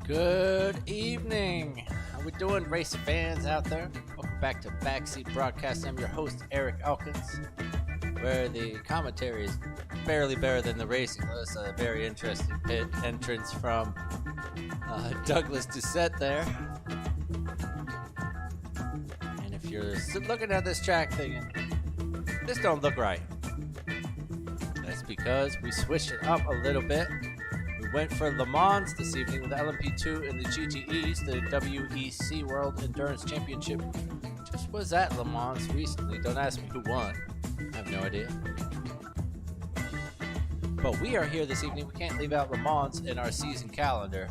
Good evening. How we doing, race fans out there? Welcome back to Backseat Broadcast. I'm your host, Eric Elkins, where the commentary is barely better than the racing. That's a very interesting pit entrance from Douglas Doucette there. And if you're looking at this track thinking, this don't look right, that's because we switched it up a little bit. We went for Le Mans this evening with LMP2 in the GTEs. The WEC World Endurance Championship just was at Le Mans recently. Don't ask me who won. I have no idea. But we are here this evening. We can't leave out Le Mans in our season calendar.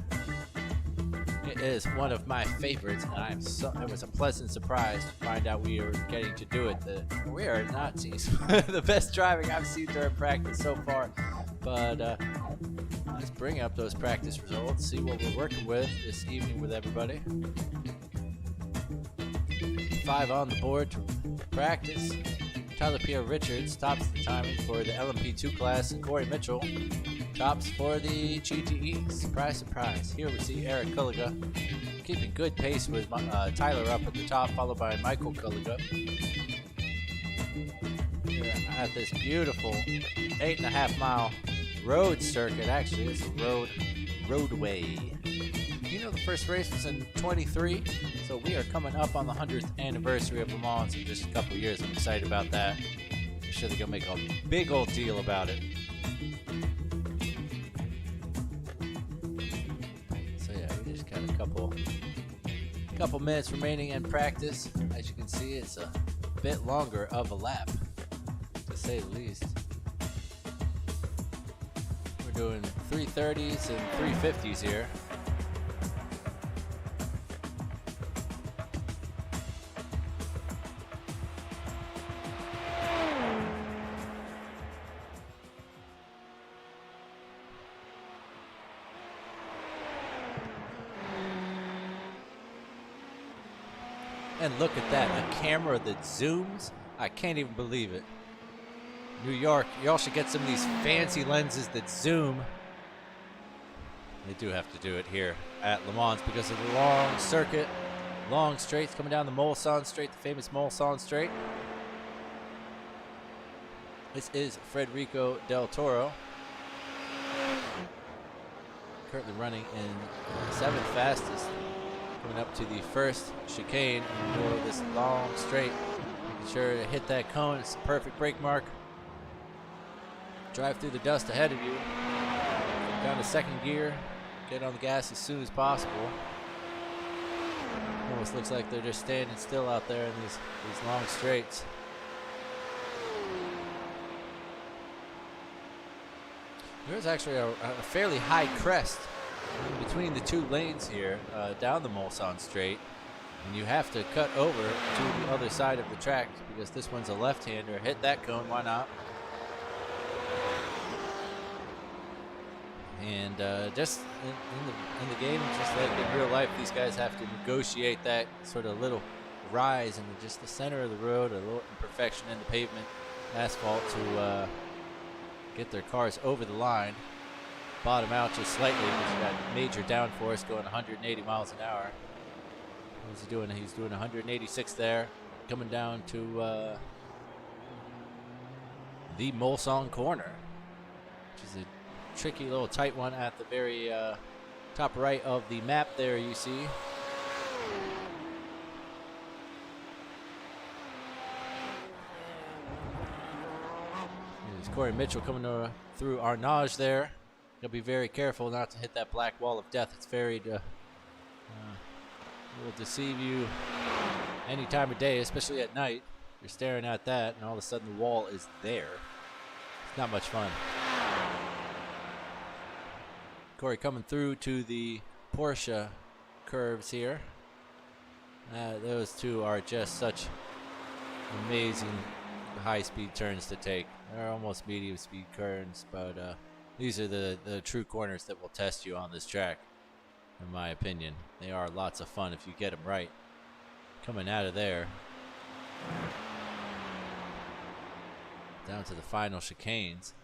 It is one of my favorites, and it was a pleasant surprise to find out we were getting to do it. We are not the best driving I've seen during practice so far. But let's bring up those practice results, see what we're working with this evening with everybody. 5 on the board to practice. Tyler Pierre Richards tops the timing for the LMP2 class, and Corey Mitchell tops for the GTE. Surprise, surprise. Here we see Eric Kulliga keeping good pace with Tyler up at the top, followed by Michael Kulliga. Here at this beautiful 8.5 mile road circuit. Actually, it's a roadway. You know, the first race was in 23, so we are coming up on the 100th anniversary of Le Mans in just a couple years. I'm excited about that. I'm sure they're gonna make a big old deal about it. So yeah, we just got a couple minutes remaining in practice. As you can see, it's a bit longer of a lap, to say the least. We're doing 330s and 350s here. And look at that, a camera that zooms. I can't even believe it. New York, y'all should get some of these fancy lenses that zoom. They do have to do it here at Le Mans because of the long circuit, long straights coming down the Mulsanne Straight, the famous Mulsanne Straight. This is Federico Del Toro, currently running in 7th fastest, coming up to the first chicane in the middle of this long straight, making sure to hit that cone. It's the perfect brake mark. Drive through the dust ahead of you, down to second gear, get on the gas as soon as possible. Almost looks like they're just standing still out there in these long straights. There's actually a fairly high crest between the two lanes here down the Mulsanne Straight, and you have to cut over to the other side of the track because this one's a left-hander. Hit that cone, why not? And just in the game, just like in real life, these guys have to negotiate that sort of little rise in just the center of the road, a little imperfection in the pavement, asphalt to get their cars over the line. Bottom out just slightly because you got major downforce going 180 miles an hour. What's he doing? He's doing 186 there, coming down to the Mulsanne corner, which is a tricky little tight one at the very top right of the map there you see. There's Corey Mitchell coming through Arnage there. You'll be very careful not to hit that black wall of death. It's very will deceive you any time of day, especially at night. You're staring at that and all of a sudden the wall is there. It's not much fun. Corey coming through to the Porsche curves here. Those two are just such amazing high-speed turns to take. They're almost medium-speed turns, but these are the true corners that will test you on this track, in my opinion. They are lots of fun if you get them right. Coming out of there, down to the final chicanes.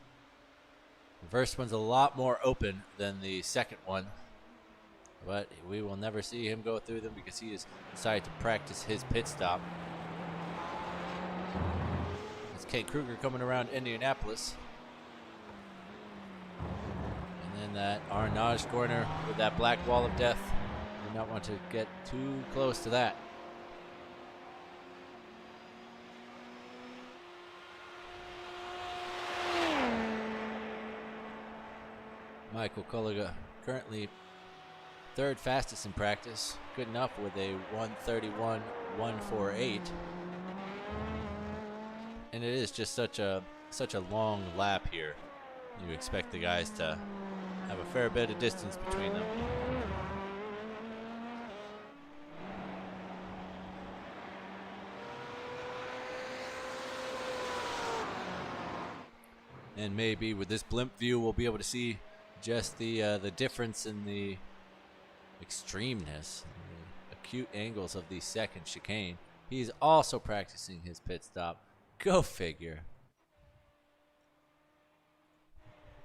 The first one's a lot more open than the second one. but we will never see him go through them because he has decided to practice his pit stop. It's Kate Kruger coming around Indianapolis. And then that Arnage corner with that black wall of death. Do not want to get too close to that. Michael Kulliga currently third fastest in practice, good enough with a 1:31.148, and it is just such a long lap here. You expect the guys to have a fair bit of distance between them. And maybe with this blimp view, we'll be able to see just the difference in the extremeness, the acute angles of the second chicane. He's also practicing his pit stop. Go figure.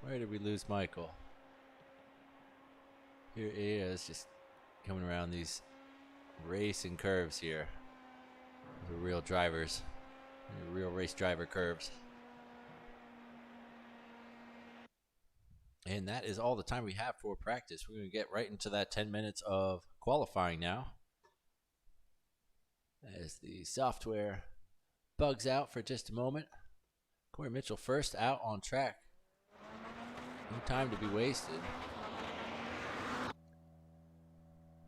Where did we lose Michael? Here he is, just coming around these racing curves here. The real drivers, the real race driver curves. And that is all the time we have for practice. We're going to get right into that 10 minutes of qualifying now, as the software bugs out for just a moment. Corey Mitchell first out on track. No time to be wasted.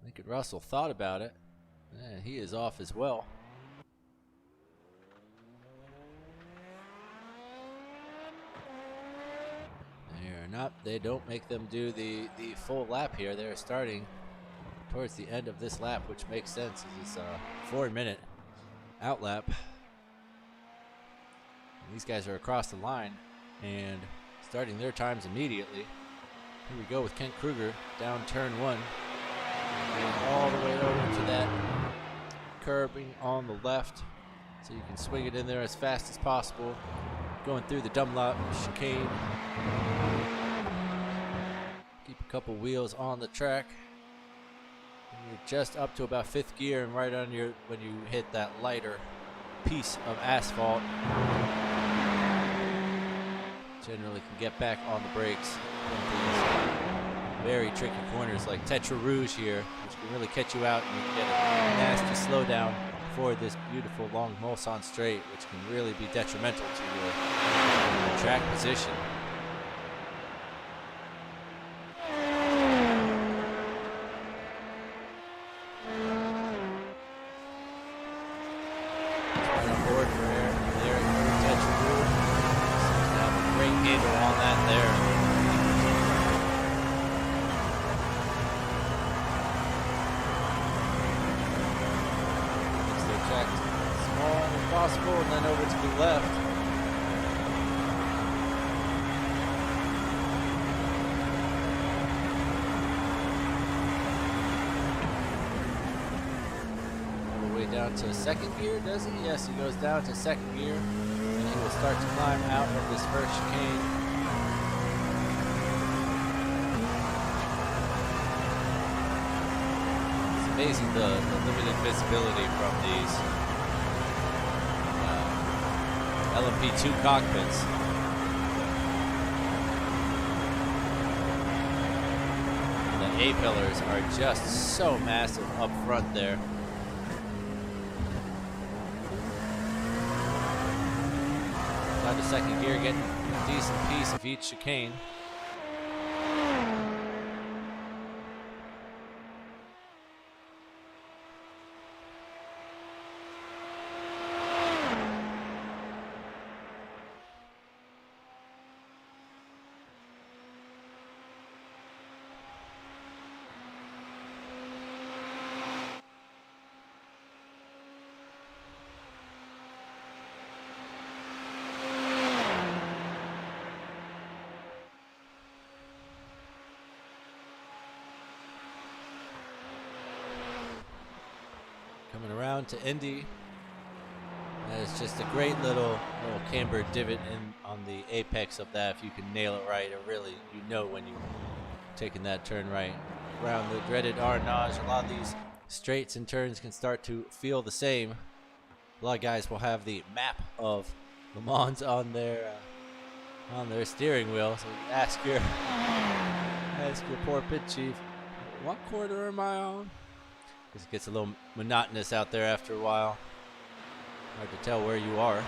Lincoln Russell thought about it. He is off as well. They don't make them do the full lap here. They're starting towards the end of this lap, which makes sense. It's a 4-minute out lap. And these guys are across the line and starting their times immediately. Here we go with Kent Kruger down turn 1. And all the way over to that curbing on the left, so you can swing it in there as fast as possible. Going through the Dunlop chicane. Keep a couple wheels on the track. And you're just up to about 5th gear, and right on when you hit that lighter piece of asphalt, generally can get back on the brakes in these very tricky corners like Tetra Rouge here, which can really catch you out, and you can get a nasty slowdown for this beautiful long Mulsanne straight, which can really be detrimental to your track position. Possible, and then over to the left. All the way down to 2nd gear, does he? Yes, he goes down to 2nd gear, and he will start to climb out of this first chicane. It's amazing the limited visibility from these LMP2 cockpits. And the A-pillars are just so massive up front there. Down to 2nd gear, getting a decent piece of each chicane. Coming around to Indy. It's just a great little camber divot on the apex of that. If you can nail it right, it really, when you're taking that turn right. around the dreaded Arnage. A lot of these straights and turns can start to feel the same. A lot of guys will have the map of Le Mans on their steering wheel. So ask your poor pit chief, what quarter am I on? Because it gets a little monotonous out there after a while. Hard to tell where you are.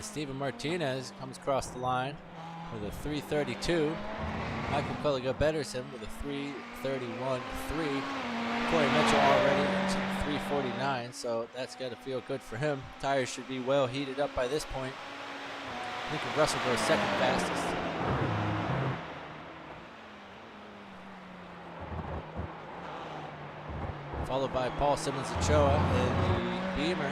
Steven Martinez comes across the line with a 3:32. Michael Culliga betters him with a 3:31.3. Corey Mitchell already into 3:49, so that's got to feel good for him. Tires should be well heated up by this point. Lincoln Russell goes second fastest. Followed by Paul Simmons Ochoa in the Beamer.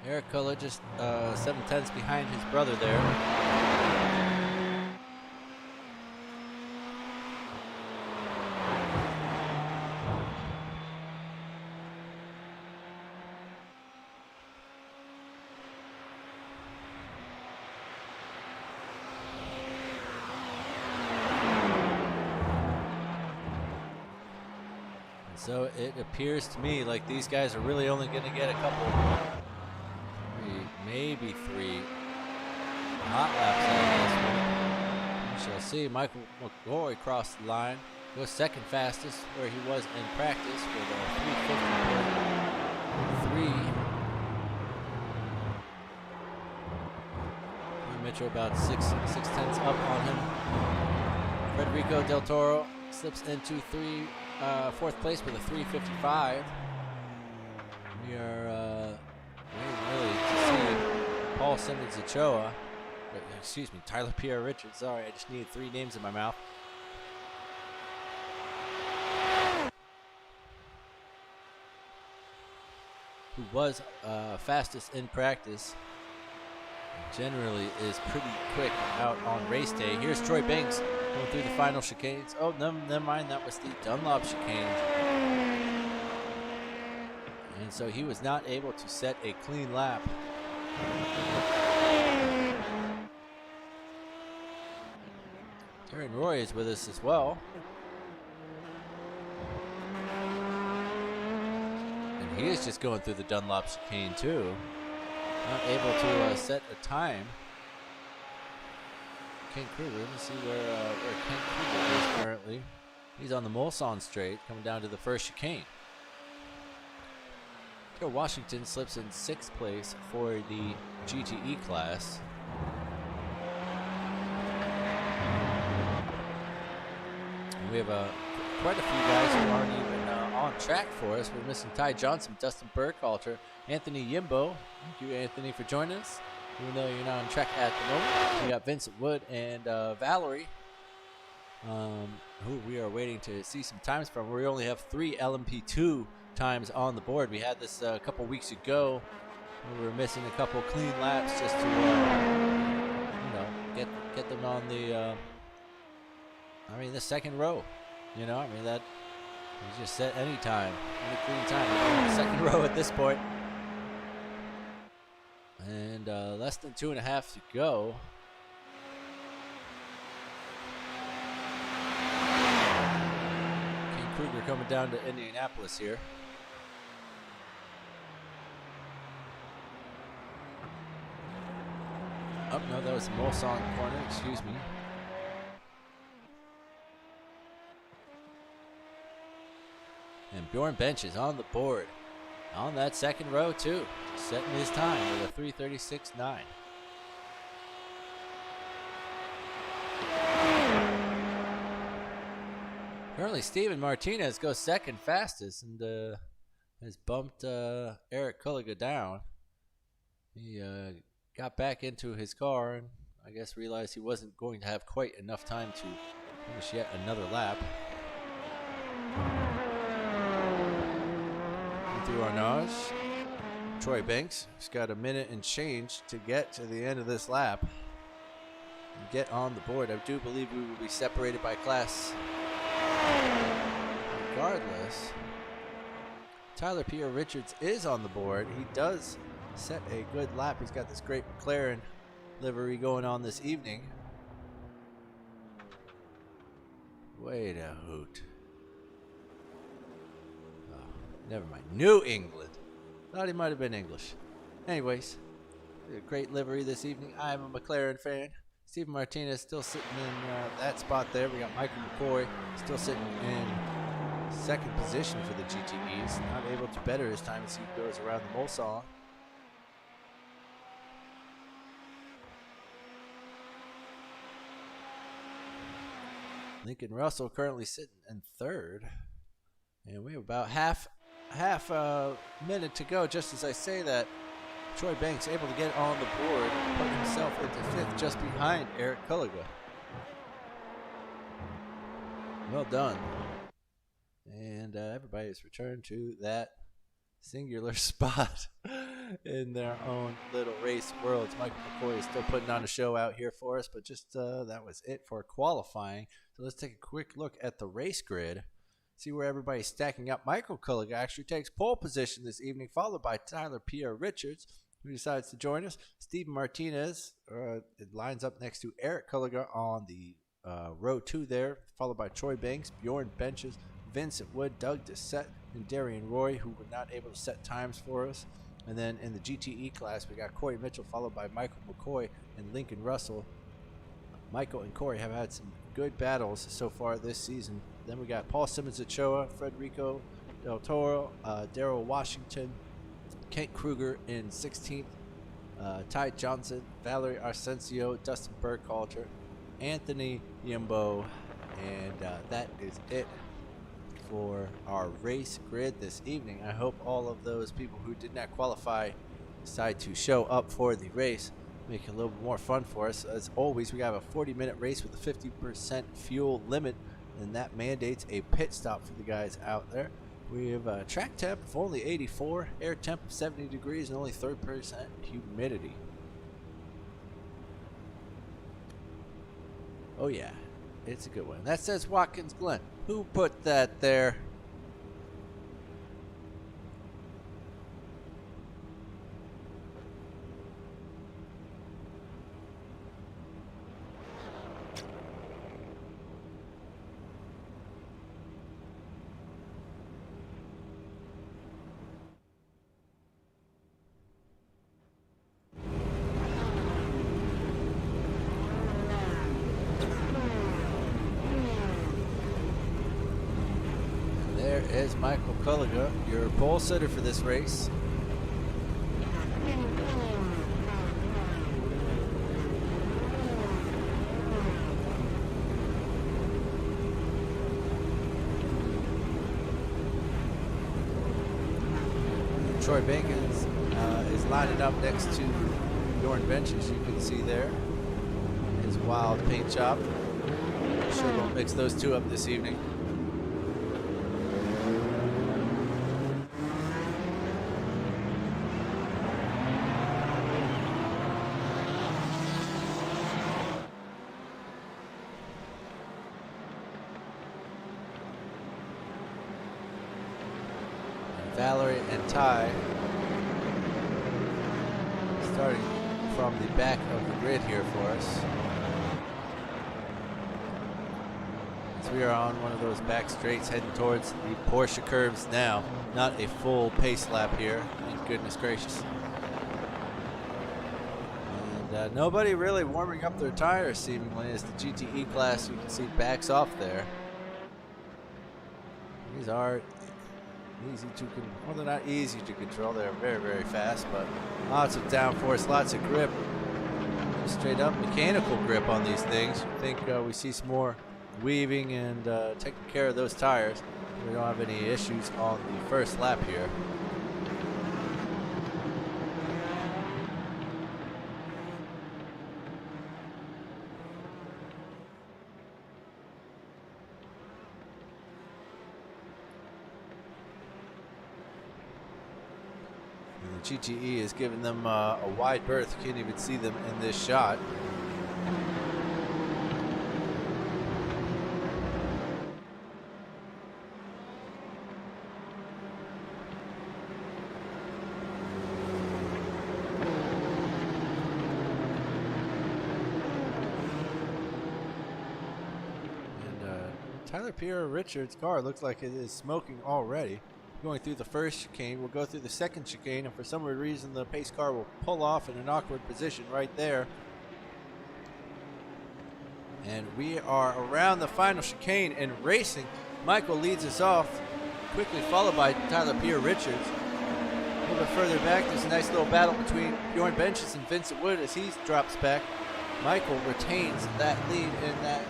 Eric Culliga just 7/10 behind his brother there. And so it appears to me like these guys are really only going to get a couple, maybe 3 hot laps out of this one. We shall see. Michael McGoy crossed the line, goes second fastest where he was in practice with a 3:50.3. Mitchell about 6/10 up on him. Federico Del Toro slips into fourth place with a 3:55. We are really to see Paul Simmons Ochoa, excuse me, Tyler Pierre Richards. Sorry, I just needed 3 names in my mouth. Who was fastest in practice. Generally is pretty quick out on race day. Here's Troy Banks going through the final chicanes. Oh, never mind, that was the Dunlop chicane. And so he was not able to set a clean lap. Darren Roy is with us as well. And he is just going through the Dunlop chicane too. Not able to set a time. Kent Kruger, let me see where Kent Kruger is currently. He's on the Mulsanne straight, coming down to the first chicane. Joe Washington slips in 6th place for the GTE class. And we have quite a few guys who aren't even on track for us. We're missing Ty Johnson, Dustin Burkhalter, Anthony Yimbo. Thank you, Anthony, for joining us. Even though you're not on track at the moment. We got Vincent Wood and Valerie, who we are waiting to see some times from. We only have 3 LMP2 times on the board. We had this a couple weeks ago. We were missing a couple clean laps just to, get them on the, the second row. That you just set any time, any clean time. We're on the second row at this point. And less than 2.5 to go. King Kruger coming down to Indianapolis here. Oh, no, that was the Mulsanne corner, excuse me. And Bjorn Bench is on the board. On that second row, too. Just setting his time with a 3:36.9. Currently, Steven Martinez goes second fastest and has bumped Eric Culliga down. He got back into his car and I guess realized he wasn't going to have quite enough time to finish yet another lap. Through Arnage, Troy Banks has got a minute and change to get to the end of this lap and get on the board. I do believe we will be separated by class. Regardless, Tyler Pierre Richards is on the board. He does set a good lap. He's got this great McLaren livery going on this evening. Wait a hoot. Never mind. New England. Thought he might have been English. Anyways, a great livery this evening. I'm a McLaren fan. Steven Martinez still sitting in that spot there. We got Michael McCoy still sitting in second position for the GTEs. Not able to better his time as he goes around the Mulsanne. Lincoln Russell currently sitting in third. And we have about half a minute to go. Just as I say that, Troy Banks able to get on the board, put himself into fifth just behind Eric Culliga. Well done. And everybody has returned to that singular spot in their own little race worlds. Michael McCoy is still putting on a show out here for us, but just that was it for qualifying. So let's take a quick look at the race grid. See where everybody's stacking up. Michael Culliga actually takes pole position this evening, followed by Tyler Pierre Richards, who decides to join us. Steven Martinez lines up next to Eric Culliga on the row 2 there, followed by Troy Banks, Bjorn Benches, Vincent Wood, Doug Dissett, and Darian Roy, who were not able to set times for us. And then in the GTE class, we got Corey Mitchell, followed by Michael McCoy and Lincoln Russell. Michael and Corey have had some good battles so far this season. Then we got Paul Simmons Ochoa, Federico Del Toro, Darrell Washington, Kent Kruger in 16th, Ty Johnson, Valerie Arsencio, Dustin Burkhalter, Anthony Yimbo, and that is it for our race grid this evening. I hope all of those people who did not qualify decide to show up for the race, make it a little bit more fun for us. As always, we have a 40-minute race with a 50% fuel limit, and that mandates a pit stop for the guys out there. We have a track temp of only 84, air temp of 70 degrees, and only 30% humidity. Oh yeah, it's a good one. That says Watkins Glen. Who put that there? Is Michael Culliga, your pole sitter for this race. Troy Bankins is lining up next to Bjorn Benches, you can see there. His wild paint job. Sure we'll mix those two up this evening. Valerie and Ty starting from the back of the grid here for us. As we are on one of those back straights heading towards the Porsche curves now. Not a full pace lap here, thank goodness gracious. And nobody really warming up their tires seemingly as the GTE class, you can see, backs off there. These are easy to control. Well, they're not easy to control. They're very, very fast, but lots of downforce, lots of grip. Just straight up mechanical grip on these things. I think we see some more weaving and taking care of those tires. We don't have any issues on the first lap here. GTE is giving them a wide berth. You can't even see them in this shot. Tyler Pierre Richards' car looks like it is smoking already. Going through the first chicane, we'll go through the second chicane, and for some reason the pace car will pull off in an awkward position right there. And we are around the final chicane and racing. Michael leads us off, quickly followed by Tyler Pierre Richards. A little bit further back, there's a nice little battle between Bjorn Benches and Vincent Wood as he drops back. Michael retains that lead in that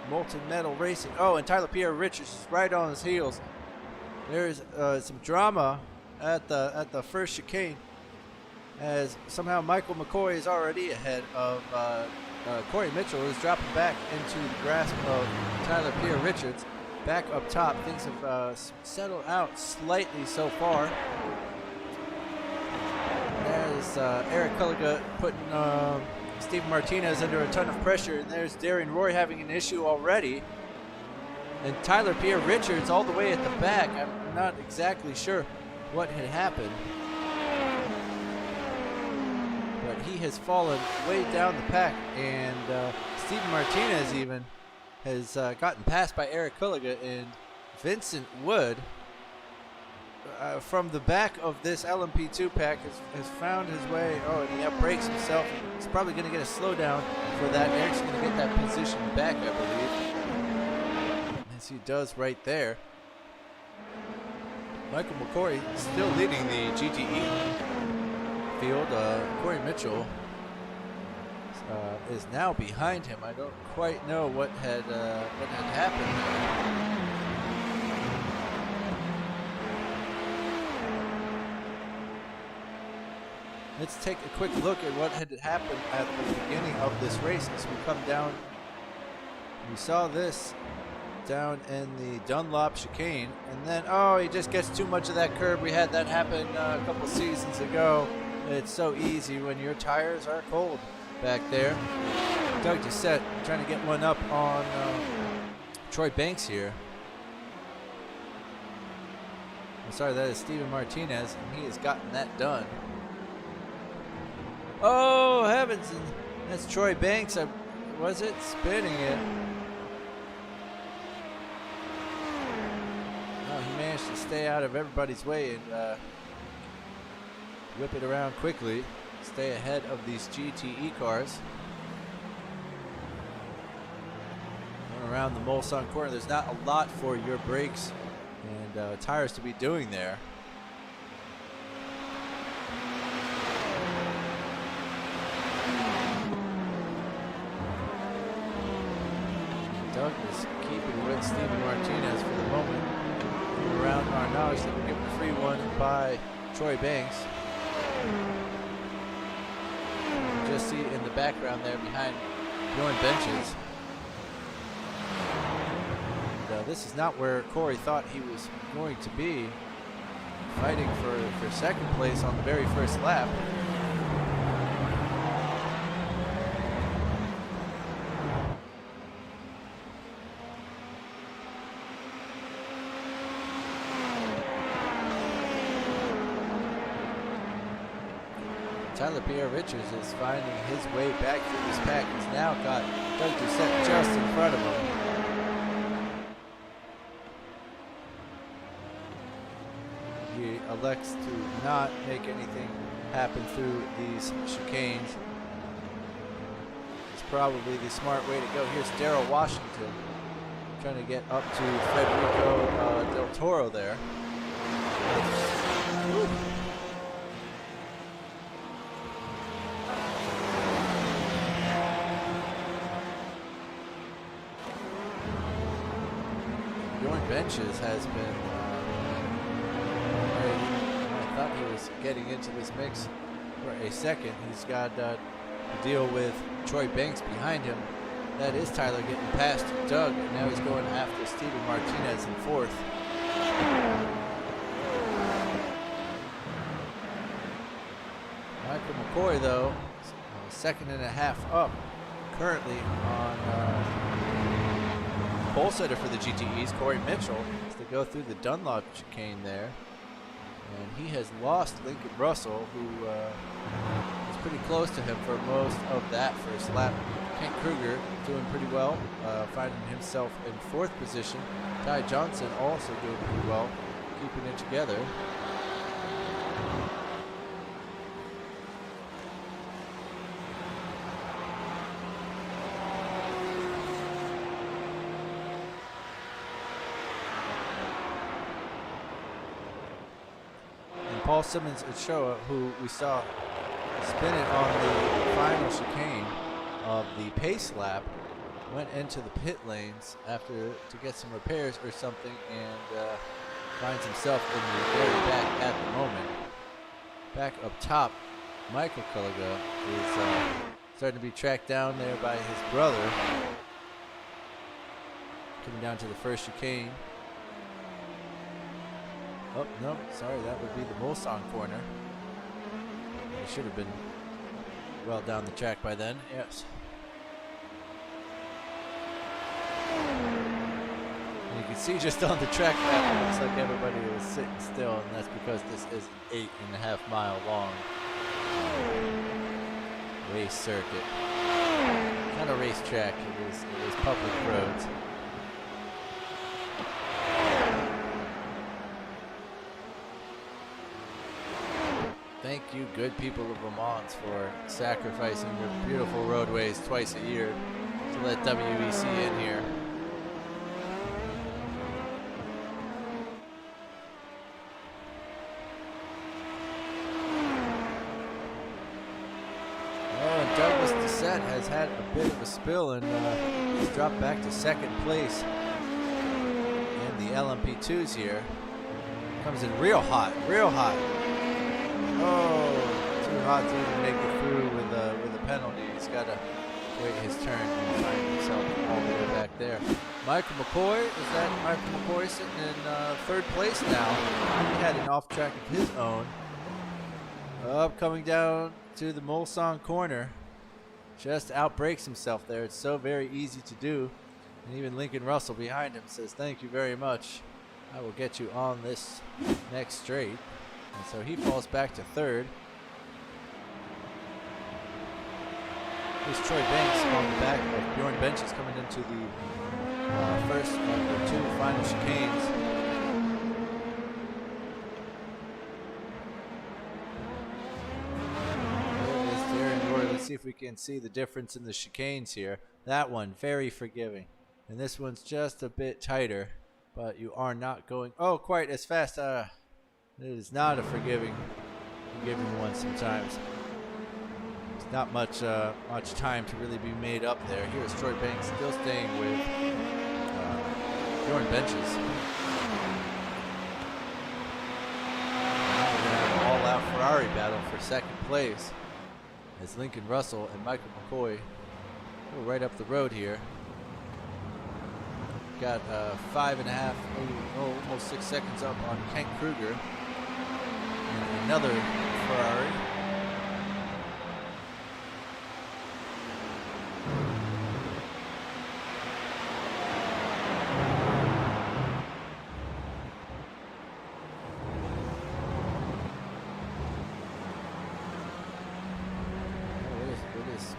Molten Metal Racing. Oh, and Tyler Pierre Richards is right on his heels. There's some drama at the first chicane, as somehow Michael McCoy is already ahead of Corey Mitchell, who's dropping back into the grasp of Tyler Pierre Richards. Back up top, things have settled out slightly so far. There's Eric Culliga putting Steven Martinez under a ton of pressure, and there's Darian Roy having an issue already. And Tyler Pierre Richards all the way at the back. I'm not exactly sure what had happened, but he has fallen way down the pack, and Steven Martinez even has gotten passed by Eric Culliga, and Vincent Wood from the back of this LMP2 pack has found his way. Oh, and he outbrakes himself. He's probably going to get a slowdown for that. Eric's going to get that position back, I believe, as he does right there. Michael McCoy still leading the GTE field. Corey Mitchell is now behind him. I don't quite know what had happened there. Let's take a quick look at what had happened at the beginning of this race. As we come down, we saw this down in the Dunlop chicane, and then, oh, he just gets too much of that curb. We had that happen a couple seasons ago. It's so easy when your tires are cold back there. Doug Doucette trying to get one up on Troy Banks here. I'm sorry, that is Steven Martinez, and he has gotten that done. Oh, heavens, and that's Troy Banks. Was it spinning it? Oh, he managed to stay out of everybody's way and whip it around quickly. Stay ahead of these GTE cars. Going around the Mulsanne corner, there's not a lot for your brakes and tires to be doing there. Doug is keeping with Steven Martinez for the moment. Around Arnage, they were given a free one by Troy Banks. You can just see in the background there behind Bjorn Benches. And, this is not where Corey thought he was going to be, fighting for second place on the very first lap. Tyler Pierre Richards is finding his way back through this pack. He's now got Doug Doucette just in front of him. He elects to not make anything happen through these chicanes. It's probably the smart way to go. Here's Darrell Washington trying to get up to Federico Del Toro there. Woo. Benches has been I thought he was getting into this mix for a second. He's got to deal with Troy Banks behind him. That is Tyler getting past Doug, and now he's going after Steven Martinez in fourth. Michael McCoy, though, second and a half up currently on pole setter for the GTEs, Corey Mitchell, as they go through the Dunlop chicane there. And he has lost Lincoln Russell, who was pretty close to him for most of that first lap. Kent Kruger doing pretty well, finding himself in fourth position. Ty Johnson also doing pretty well, keeping it together. Paul Simmons Ochoa, who we saw spin it on the final chicane of the pace lap, went into the pit lanes after to get some repairs or something, and finds himself in the very back at the moment. Back up top, Michael Kulliga is starting to be tracked down there by his brother. Coming down to the first chicane. Oh, no, sorry, that would be the Mulsanne corner. It should have been well down the track by then, yes. And you can see just on the track map, it looks like everybody is sitting still, and that's because this is an 8.5 mile long race circuit. Not a racetrack, it is public roads. Thank you, good people of Vermont, for sacrificing your beautiful roadways twice a year to let WEC in here. Oh, and Douglas Doucette has had a bit of a spill and he's dropped back to second place in the LMP2s here. Comes in real hot, real hot. Oh, too hot to even make it through with a penalty. He's got to wait his turn and find himself all the way back there. Michael McCoy, is that Michael McCoy sitting in third place now? He had an off track of his own. Coming down to the Mulsanne corner. Just outbrakes himself there. It's so very easy to do. And even Lincoln Russell behind him says, "Thank you very much. I will get you on this next straight." And so he falls back to third. Here's Troy Banks on the back of Bjorn Benches coming into the first of the two final chicanes. There it is there in order. Let's see if we can see the difference in the chicanes here. That one, very forgiving. And this one's just a bit tighter, but you are not going, oh, quite as fast. It is not a forgiving one sometimes. There's not much time to really be made up there. Here's Troy Banks still staying with Bjorn Benches. All-out Ferrari battle for second place as Lincoln Russell and Michael McCoy go right up the road here. Got 5.5, almost 6 seconds up on Kent Kruger. And another Ferrari.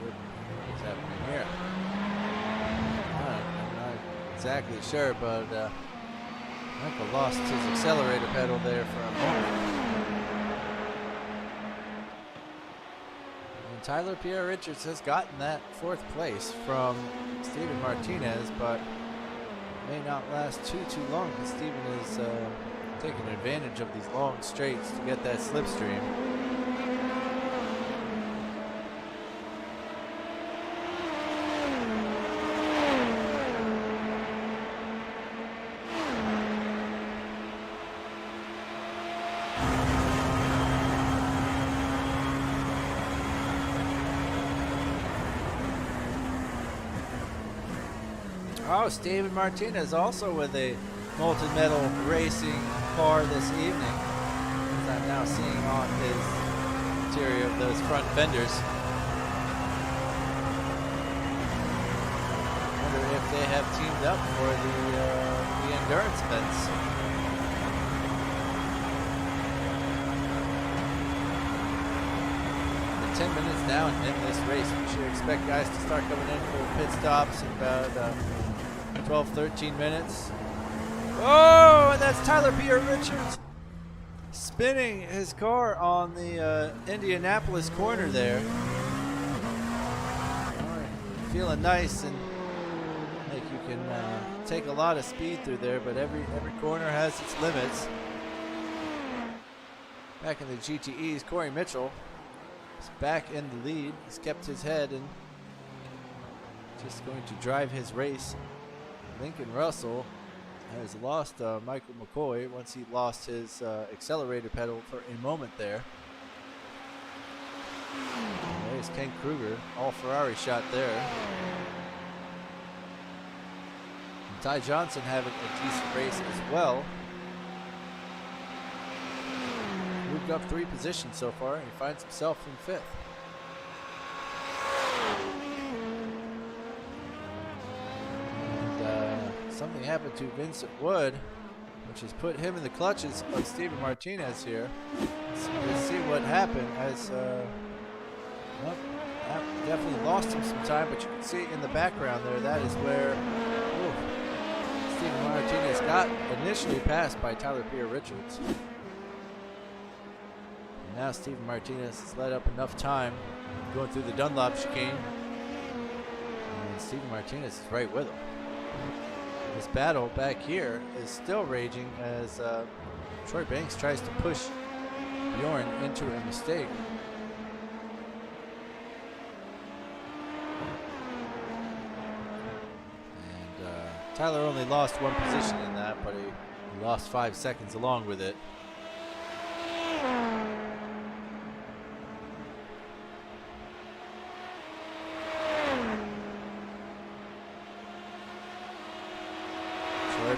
What is happening here? I'm not exactly sure, but Michael lost his accelerator pedal there for a moment. And Tyler Pierre Richards has gotten that fourth place from Steven Martinez, but may not last too long because Steven is taking advantage of these long straights to get that slipstream. Oh, Steven Martinez also with a molten metal racing car this evening, as I'm now seeing on his interior of those front fenders. I wonder if they have teamed up for the endurance events. 10 minutes down in this race. We should expect guys to start coming in for pit stops in about 12-13 minutes. Oh, and that's Tyler Pierre Richards spinning his car on the Indianapolis corner there. Feeling nice and like you can take a lot of speed through there, but every corner has its limits. Back in the GTEs, Corey Mitchell is back in the lead. He's kept his head and just going to drive his race. Lincoln Russell has lost Michael McCoy once he lost his accelerator pedal for a moment there. There's Ken Kruger, all Ferrari shot there. And Ty Johnson having a decent race as well. Moved up 3 positions so far, and he finds himself in 5th. Something happened to Vincent Wood, which has put him in the clutches of Steven Martinez here. Let's see what happened as well, that definitely lost him some time, but you can see in the background there, that is where Steven Martinez got initially passed by Tyler Pierre Richards. And now Steven Martinez has let up enough time going through the Dunlop chicane. And Steven Martinez is right with him. This battle back here is still raging as Troy Banks tries to push Bjorn into a mistake. And Tyler only lost 1 position in that, but he lost 5 seconds along with it.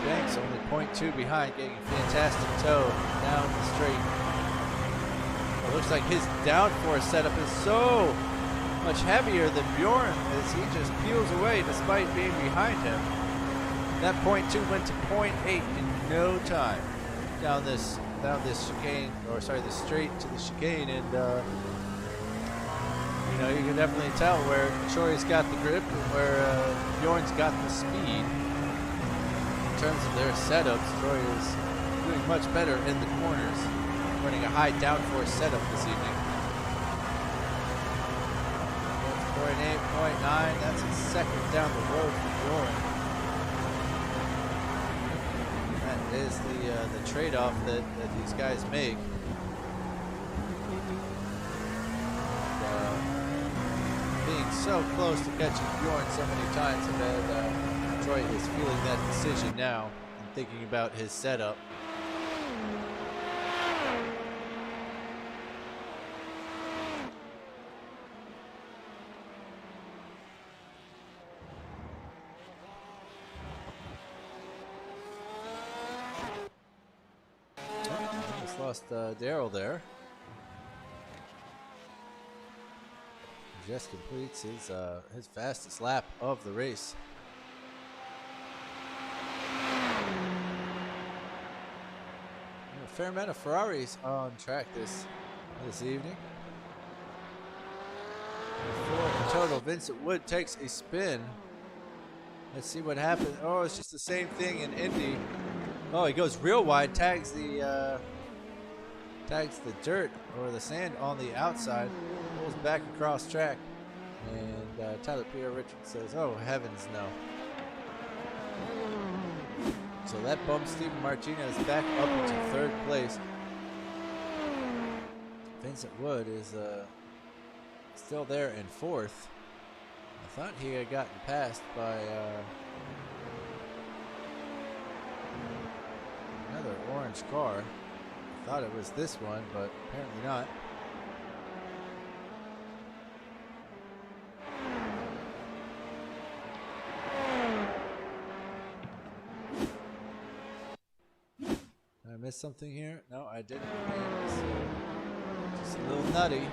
Banks only 0.2 behind, getting a fantastic tow down the straight. It looks like his downforce setup is so much heavier than Bjorn as he just peels away despite being behind him. That 0.2 went to 0.8 in no time down this chicane, or sorry, the straight to the chicane, and you know, you can definitely tell where Troy's got the grip and where Bjorn's got the speed. In terms of their setups, Troy is doing much better in the corners, running a high downforce setup this evening. 0.8, 0.9, that's a second down the road for Bjorn. That is the trade-off that these guys make. Being so close to catching Bjorn so many times, that Troy is feeling that decision now and thinking about his setup. Just lost Daryl there. Just completes his fastest lap of the race. A fair amount of Ferraris on track this evening. 4 in total. Vincent Wood takes a spin. Let's see what happens. Oh, it's just the same thing in Indy. Oh, he goes real wide, tags the dirt or the sand on the outside, pulls back across track, and Tyler Pierre Richards says, "Oh heavens, no!" So that bumps Steven Martinez back up into 3rd place. Vincent Wood is still there in 4th. I thought he had gotten passed by another orange car. I thought it was this one, but apparently not. Did I miss something here? No, I didn't. Just a little nutty.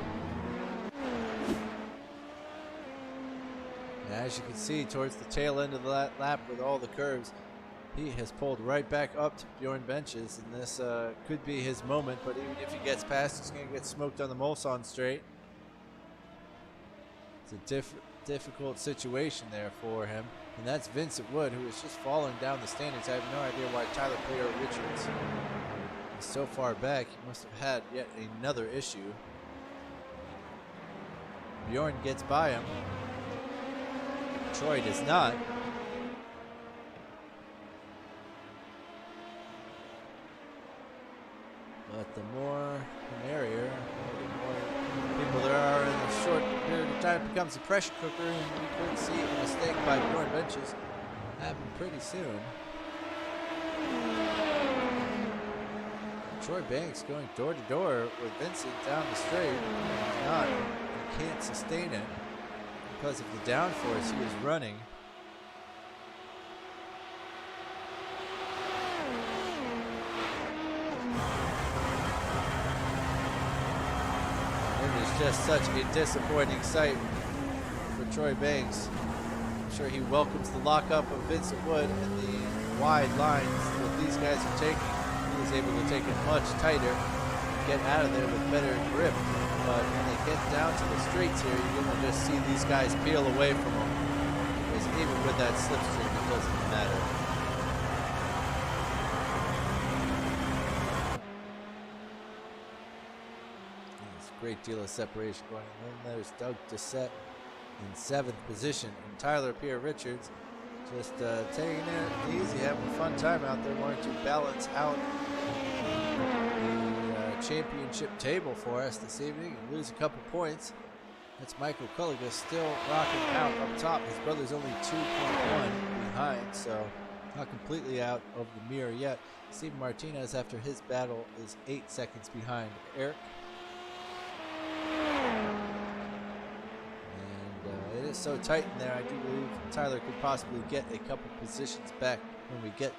And as you can see, towards the tail end of that lap with all the curves, he has pulled right back up to Bjorn Benches, and this could be his moment, but even if he gets past, he's going to get smoked on the Mulsanne straight. It's a difficult situation there for him. And that's Vincent Wood, who is just falling down the standings. I have no idea why Tyler Richards is so far back. He must have had yet another issue. Bjorn gets by him. Troy does not. But the more the merrier. The more people there are in a short period of time, it becomes a pressure cooker, and we could see a mistake by Bjorn Benches happen pretty soon. Troy Banks going door to door with Vincent down the straight. If not, he can't sustain it because of the downforce he was running. It is just such a disappointing sight for Troy Banks. I'm sure he welcomes the lockup of Vincent Wood and the wide lines that these guys are taking. He was able to take it much tighter, get out of there with better grip. But when they get down to the straights here, you're going to just see these guys peel away from him. Because even with that slipstream, it doesn't matter. There's a great deal of separation going on. Then there's Doug Doucette in 7th position. And Tyler Richards just taking it easy, having a fun time out there, wanting to balance out the championship table for us this evening and lose a couple points. That's Michael Culligan still rocking out up top. His brother's only 2.1 behind, so not completely out of the mirror yet. Steven Martinez, after his battle, is 8 seconds behind Eric. And it is so tight in there, I do believe Tyler could possibly get a couple positions back when we get